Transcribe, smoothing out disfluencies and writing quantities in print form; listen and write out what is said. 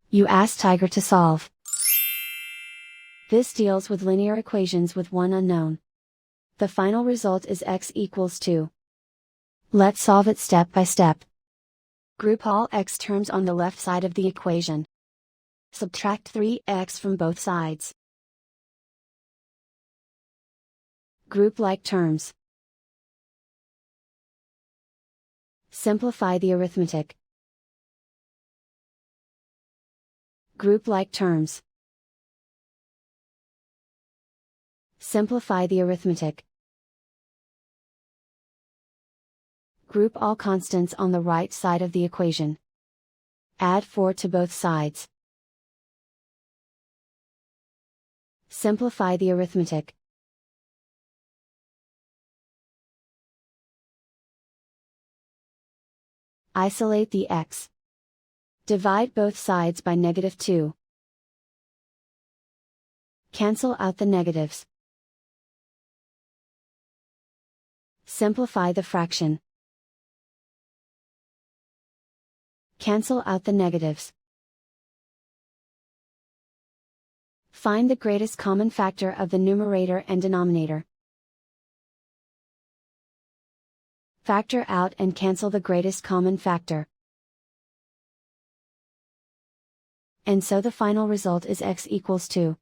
You ask Tiger to solve. This deals with linear equations with one unknown. The final result is x equals 2. Let's solve it step by step. Group all x terms on the left side of the equation. Subtract 3x from both sides. Group like terms. Simplify the arithmetic. Group like terms. Simplify the arithmetic. Group all constants on the right side of the equation. Add 4 to both sides. Simplify the arithmetic. Isolate the x. Divide both sides by -2. Cancel out the negatives. Simplify the fraction. Cancel out the negatives. Find the greatest common factor of the numerator and denominator. Factor out and cancel the greatest common factor. And so the final result is x equals 2.